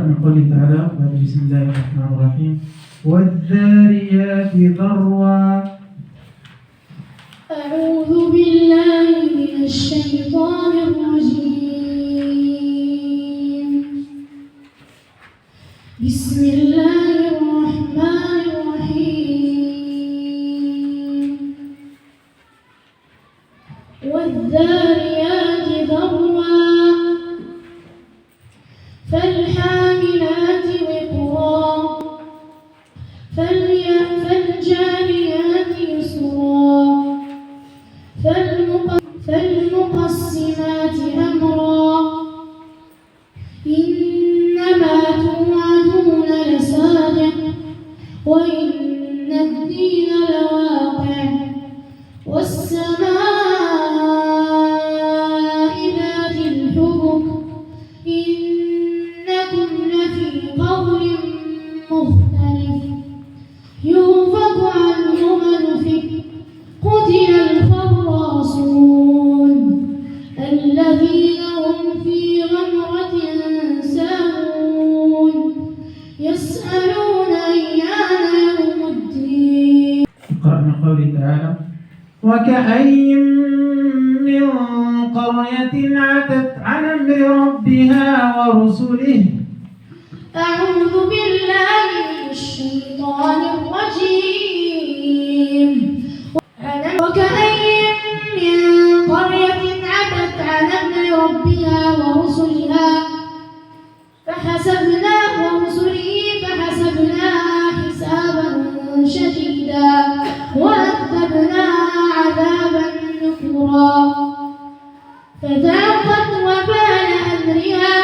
من قوله تعالى بسم الله الرحمن الرحيم والذاريات ذروا. أعوذ بالله من الشيطان الرجيم. بسم الله الرحمن الرحيم. والذاريات ذروا فالحاملات وقرا فالجاريات يسرا فالمقسمات أمرا إنما توعدون لصادق وإن الدين لواقع والسماء ذات الحبك إنكم لفي قول مختلف يؤفك عنه من أفك قتل الخراصون الذين هم في غمرة ساهون يسألون أيان يوم الدين. اقرأ من قوله تعالى وكأين من قرية عتت عن أمر ربها ورسله. أعوذ بالله من الشيطان الرجيم. وكأين من قرية عتت عن أمر ربها ورسله فحسبناها حسابا شديدا وعذبناها عذابا نكرا فذاقت وبال أمرها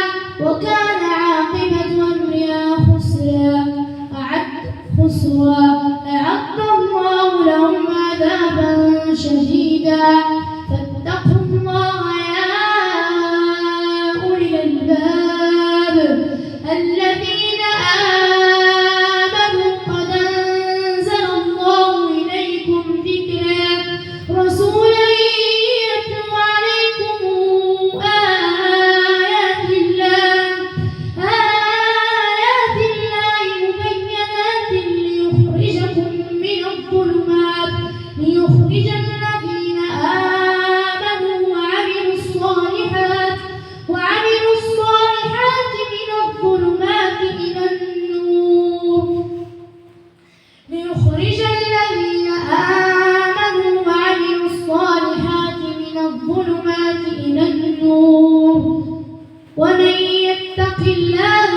وكان عاقبة أمرها خسرا. أعد الله لهم عذابا شديدا فاتقوا الله يا أولي الألباب الذين آمنوا قد أنزل الله إليكم ذكرا رسولا يتلو عليكم آيات الله مبينات ليخرج الذين آمنوا وعملوا الصالحات من الظلمات إلى النور ليخرج الذين آمنوا وعملوا الصالحات من الظلمات إلى النور ومن يتق الله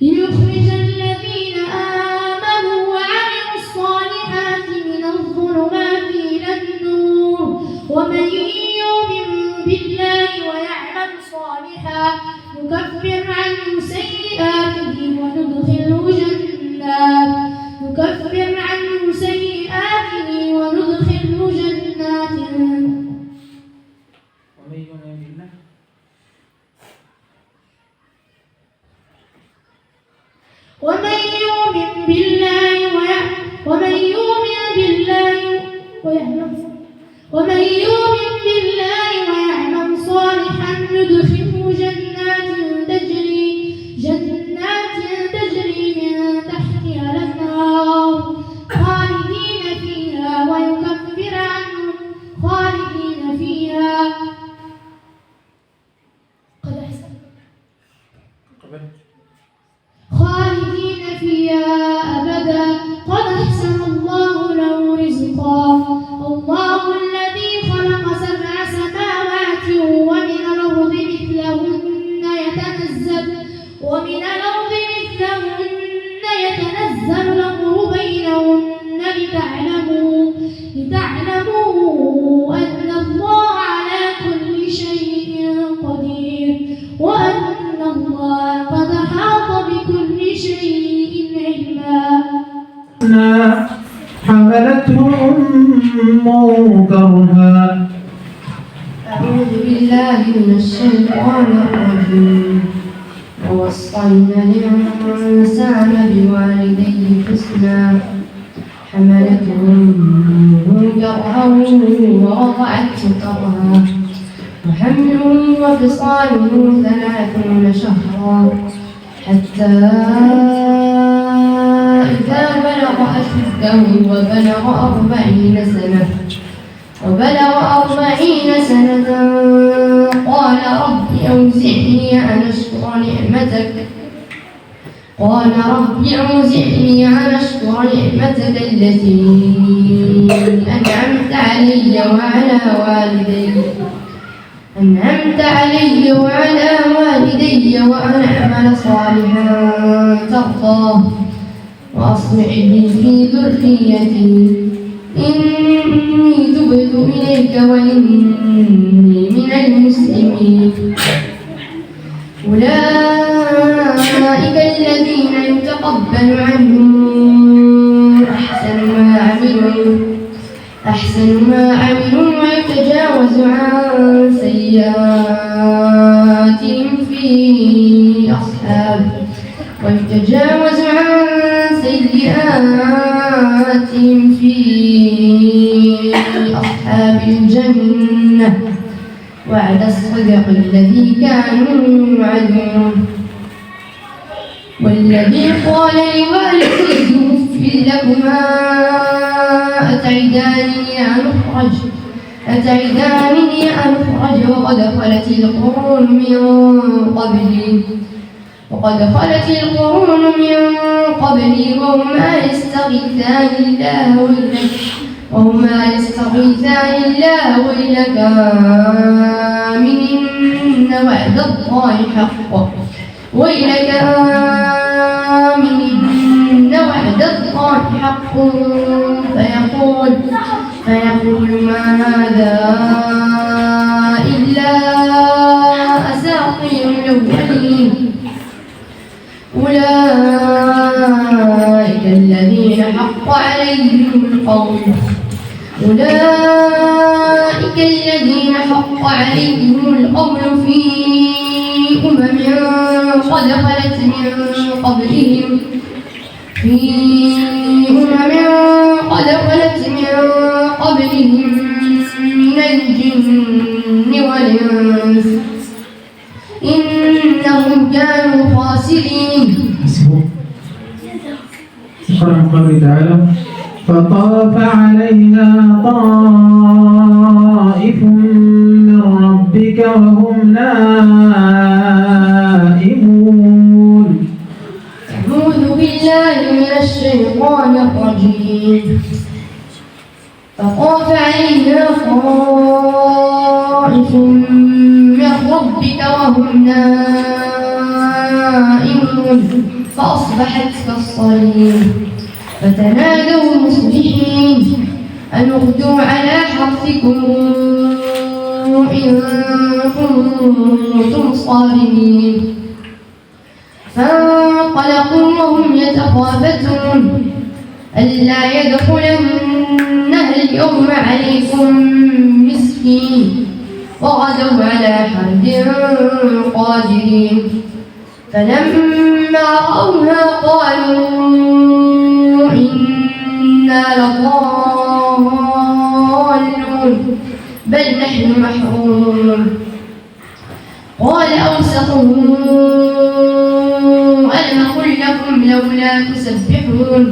ليخرج الذين آمنوا وعملوا الصالحات من الظلمات إلى النور ومن يؤمن بالله ويعمل صالحا نكفر عنه سيئاته وندخله جنات ومن يؤمن بالله ويعمل صالحا ندخله جنات تجري من تحتها الأنهار خالدين فيها ويكفر عنهم خالدين فيها أبدا قد أحسن الله له رزقا. الله الذي خلق 7 سماوات ومن الأرض مثلهن يتنزل الأمر بينهن لتعلموا أن الله على كل شيء قدير وأن الله قد أحاط بكل شيء علما. حملته أمه كرها. أعوذ بالله من الشيطان الرجيم. ووصينا الإنسان بوالديه حسنا حملته أمه كرها ووضعته كرها وحمله وفصاله 30 شهرا حتى إذا بلغ أشده وبلغ 40 سنة قال رب أوزعني أن أشكر نعمتك التي أنعمت علي وعلى والدي وأن أعمل صالحا ترضاه وأصلح لي في ذريتي إني تبت إليك وإني من المسلمين. أولئك الذين يتقبل عنهم أحسن ما عملوا ويتجاوز عن سيئاتهم في أصحاب الجنة وعد الصدق الذي كانوا يوعدون. والذي قال لوالديه اف لكما أتعدانني أن أخرج وقد خلت القرون من قبلي وهما يستغيثان الله ويلك آمن إن وعد الله حق فيقول ما هذا إلا أساطير الأولين. أولئك الذين حق عليهم القول في أمم قد خلت من قبلهم من الجن والإنس إنهم كانوا خاسرين. اقرأ قوله تعالى فطاف عليها طائف من ربك وهم نائمون. أعوذ بالله من الشيطان الرجيم. فطاف عليها طائف من ربك وهم نائمون فأصبحت كالصريم. فتنادوا مصبحين أن اغدوا على حرثكم إن كنتم صارمين. فانطلقوا وهم يتخافتون ألا يدخلنها اليوم عليكم مسكين وغدوا على حرد قادرين. فلما رأوها قالوا إنا لضالون بل نحن محرومون. قال أوسطهم ألم أقل لكم لولا تسبحون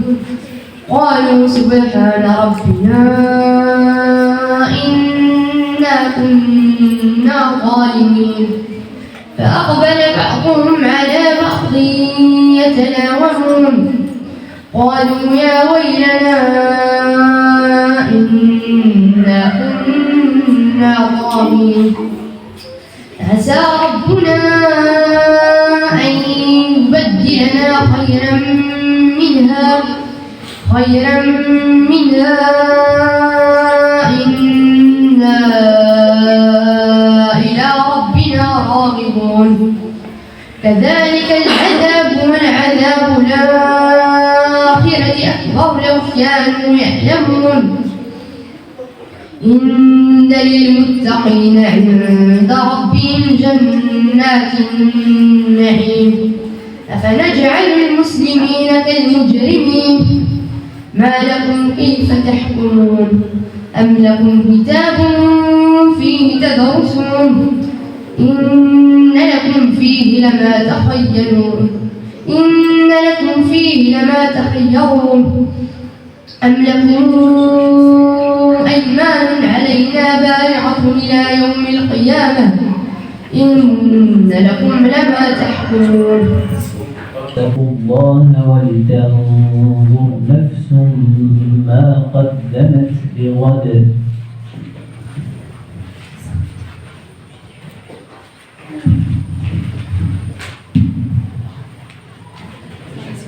قالوا سبحان ربنا إنا كنا ظالمين. فأقبل بعضهم على بعض يتلاومون قالوا يا ويلنا إنا كنا ظالمين. عسى ربنا أن يبدلنا خيرا منها إنا إلى ربنا راغبون. كذلك العذاب والعذاب الآخرة أكبر لو كانوا يعلمون. إن للمتقين عند ربهم جنات النعيم. أفنجعل المسلمين كالمجرمين ما لكم كيف تحكمون أم لكم كتاب فيه تدرسون إن لكم فيه لما تخيرون أم لكم أيمان علينا بارعة إلى يوم القيامة إن لكم لما تحكمون اتقوا الله ولتنظر نفس ما قدمت لغد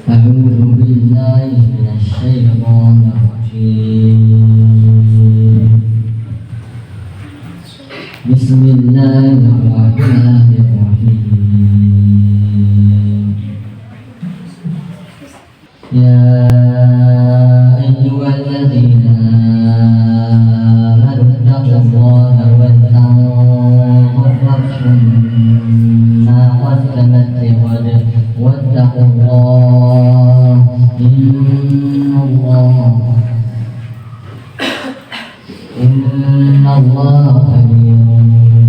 أعوذ بالله من الشيطان الرجيم بسم الله الرحمن الرحيم يا أيها الذين آمنوا اتقوا الله ولتنظر نفس ما قدمت لغد واتقوا الله إن الله خبير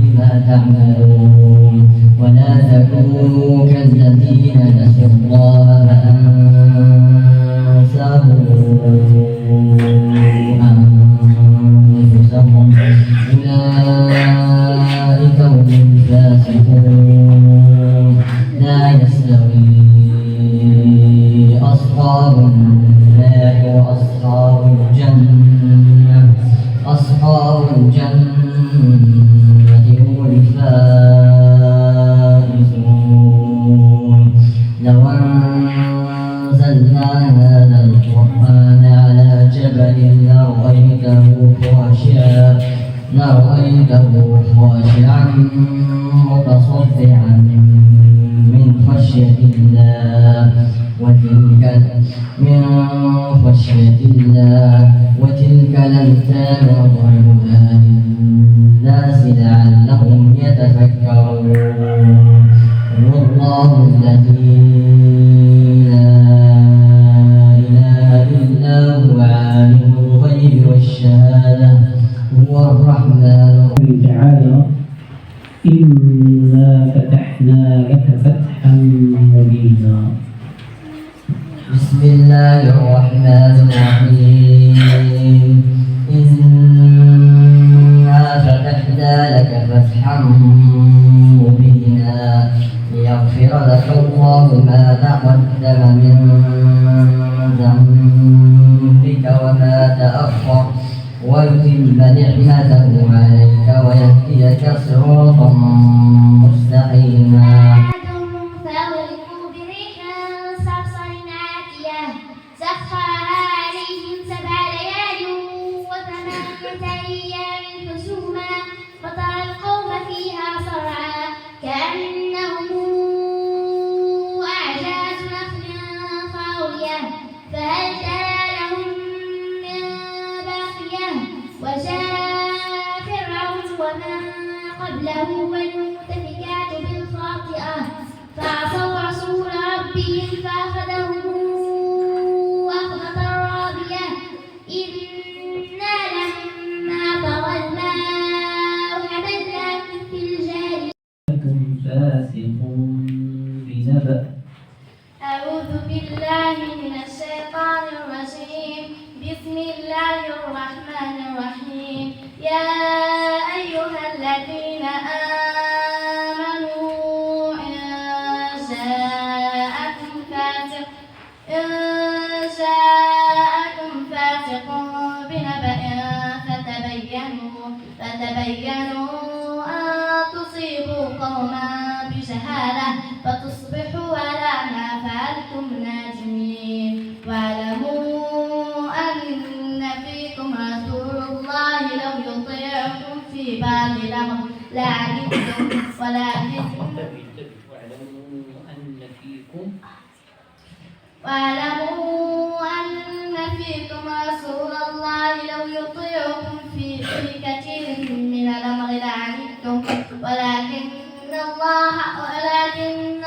بما تعملون ولا تكونوا كالذين نسوا الله فأنساهم أنفسهم أولئك هم الفاسقون لا يستوي أصحاب النار وأصحاب الجنة هم الفائزون لو أنزلنا هذا القرآن على جبل لرأيته خاشعا متصدعا من خشية الله وتلك الأمثال نضربها للناس لعلهم يتفكرون والله الذي لا إله إلا هو عالم الغيب والشهادة هو الرحمن تعالى إنا فتحنا لك فتحا مبينا بسم الله الرحمن الرحيم إنا فتحنا لك فتحا مبينا ليغفر لك الله ما تقدم من ذنبك وما تأخر ويتم نعمته عليك ويهديك صراطا مستقيما فأغرقوا بريح صرصر عاتية سخرها عليهم 7 ليال و8 أيام حسوما فترى القوم فيها صرعى كأنهم أعجاز نخل خاوية فهل ترى لهم من باقية وجاء فرعون ومن قبله والمؤتفكات بالخاطئة فعصوا رسول ربهم فأخذهم أخذة رابية إنا لما طغى الماء حملناكم في الجارية لكم فاسق بنبأ أعوذ بالله من الشيطان الرجيم بسم الله الرحمن الرحيم يا أيها الذين آمنوا إن جاءكم فاسق بنبأ فتبينوا أن تصيبوا قوما بجهالة فتصبحوا على ما فعلتم نادمين واعلموا أن فيكم رسول الله لو يطيعكم في بعض الأمر لعنتم واعلموا أن فيكم رسول الله لو يطيعكم في كثير من الأمر لعنتم ولكن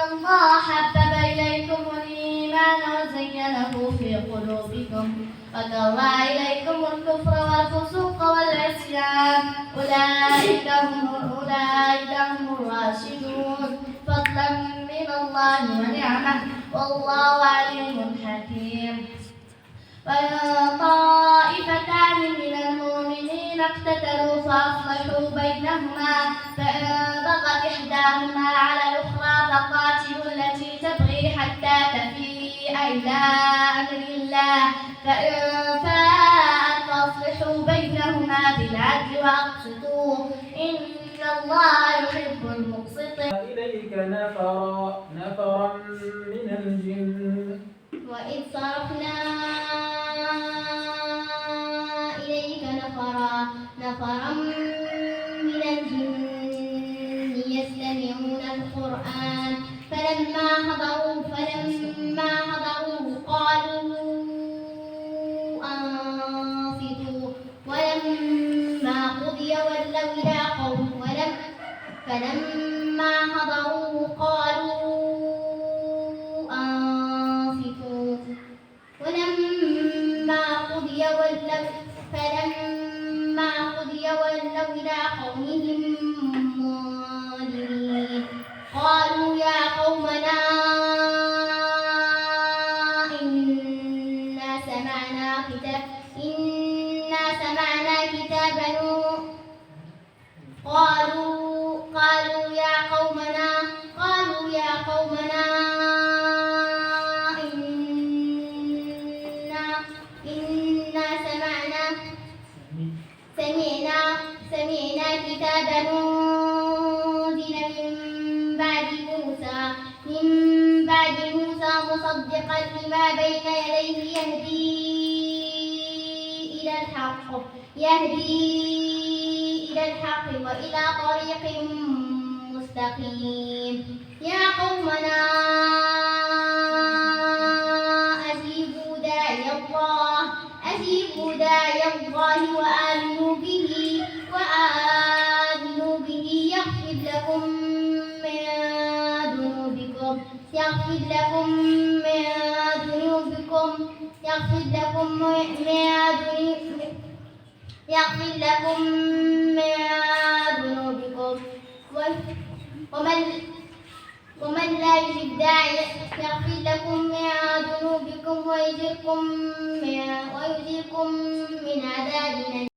الله حبب إليكم الإيمان وزينه في قلوبكم وكره إليكم الكفر والفسوق والعصيان أولئك هم الراشدون فضلا من الله ونعمة والله عليم حكيم وإن طائفتان من المؤمنين اقتتلوا فأصلحوا بينهما فإن بغت إحداهما على الأخرى فقاتلوا التي تبغي حتى تفيء إلى أمر الله فإن فاءت فأصلحوا بينهما بالعدل وأقسطوا إن الله يحب المقسطين. إليك نفرا من الجن وإذ صرفنا إليك نفرا من الجن يستمعون القرآن فلما حضروه قالوا أنصتوا ولما قضي ولوا إلى قومهم فلما حضروه قالوا أنصتوا ولما قضي ولوا إلى قومهم منذرين قالوا يا قومنا إنا سمعنا كتابا قالوا يا قومنا إنا سمعنا كتابا أنزل من بعد موسى مصدقا لما بين يديه يهدي إلى الحق وإلى طريق مستقيم يا قومنا أجيبوا داعي الله وآمنوا به يغفر لكم من ذنوبكم ومن لا يجب داعي يغفر لكم من ذنوبكم ويجركم من عذاب